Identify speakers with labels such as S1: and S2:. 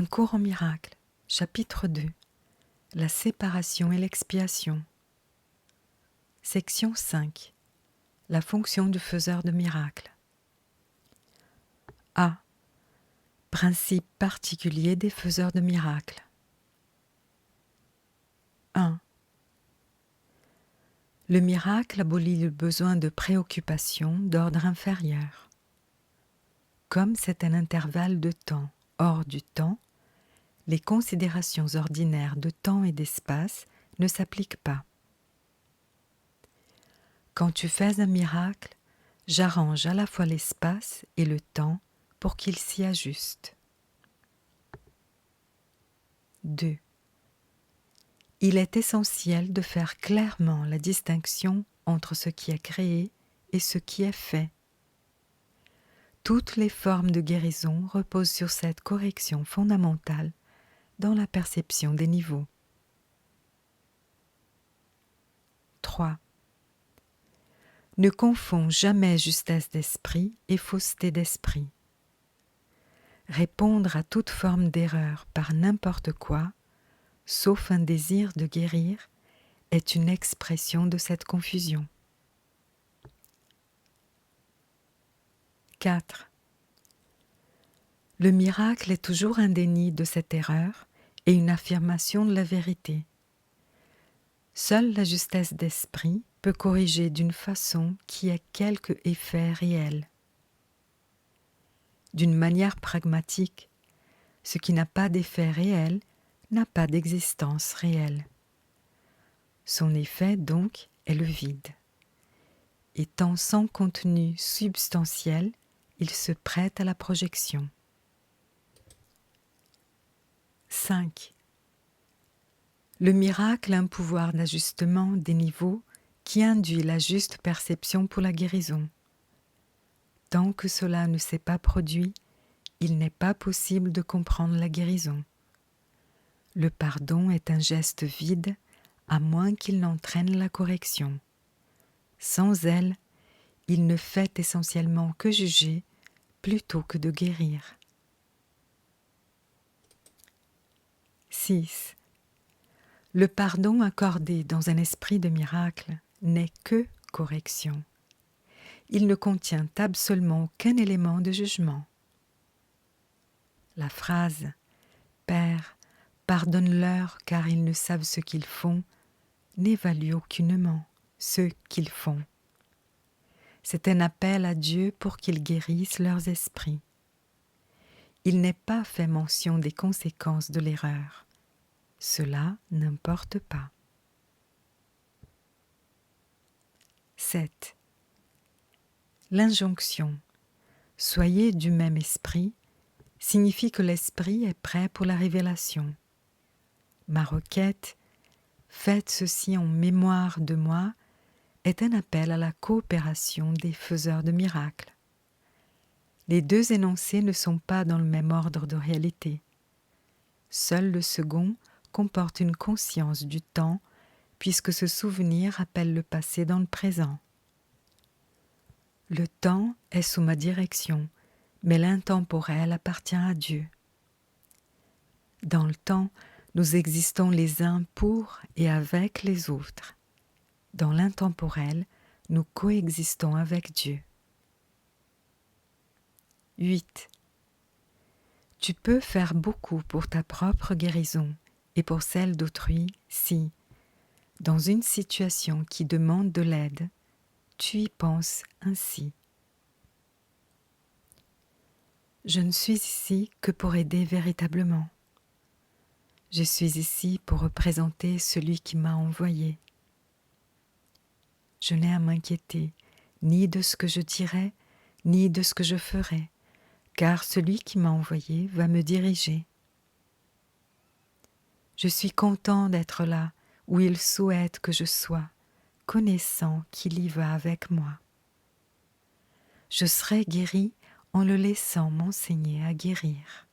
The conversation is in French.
S1: Un cours en miracle, chapitre 2. La séparation et l'expiation. Section 5. La fonction du faiseur de miracles. A. Principe particulier des faiseurs de miracles. 1. Le miracle abolit le besoin de préoccupation d'ordre inférieur. Comme c'est un intervalle de temps hors du temps, les considérations ordinaires de temps et d'espace ne s'appliquent pas. Quand tu fais un miracle, j'arrange à la fois l'espace et le temps pour qu'ils s'y ajustent. 2. Il est essentiel de faire clairement la distinction entre ce qui est créé et ce qui est fait. Toutes les formes de guérison reposent sur cette correction fondamentale dans la perception des niveaux. 3. Ne confonds jamais justesse d'esprit et fausseté d'esprit. Répondre à toute forme d'erreur par n'importe quoi, sauf un désir de guérir, est une expression de cette confusion. 4. Le miracle est toujours un déni de cette erreur et une affirmation de la vérité. Seule la justesse d'esprit peut corriger d'une façon qui ait quelque effet réel. D'une manière pragmatique, ce qui n'a pas d'effet réel n'a pas d'existence réelle. Son effet, donc, est le vide. Étant sans contenu substantiel, il se prête à la projection. 5. Le miracle a un pouvoir d'ajustement des niveaux qui induit la juste perception pour la guérison. Tant que cela ne s'est pas produit, il n'est pas possible de comprendre la guérison. Le pardon est un geste vide, à moins qu'il n'entraîne la correction. Sans elle, il ne fait essentiellement que juger plutôt que de guérir. 6. Le pardon accordé dans un esprit de miracle n'est que correction. Il ne contient absolument aucun élément de jugement. La phrase « Père, pardonne-leur car ils ne savent ce qu'ils font » n'évalue aucunement ce qu'ils font. C'est un appel à Dieu pour qu'il guérisse leurs esprits. Il n'est pas fait mention des conséquences de l'erreur. Cela n'importe pas. 7. L'injonction « Soyez du même esprit » signifie que l'esprit est prêt pour la révélation. Ma requête « Faites ceci en mémoire de moi » est un appel à la coopération des faiseurs de miracles. Les deux énoncés ne sont pas dans le même ordre de réalité. Seul le second comporte une conscience du temps, puisque ce souvenir rappelle le passé dans le présent. Le temps est sous ma direction, mais l'intemporel appartient à Dieu. Dans le temps, nous existons les uns pour et avec les autres. Dans l'intemporel, nous coexistons avec Dieu. 8. Tu peux faire beaucoup pour ta propre guérison et pour celle d'autrui si, dans une situation qui demande de l'aide, tu y penses ainsi. Je ne suis ici que pour aider véritablement. Je suis ici pour représenter celui qui m'a envoyé. Je n'ai à m'inquiéter ni de ce que je dirai, ni de ce que je ferai, car celui qui m'a envoyé va me diriger. Je suis content d'être là où il souhaite que je sois, connaissant qu'il y va avec moi. Je serai guéri en le laissant m'enseigner à guérir.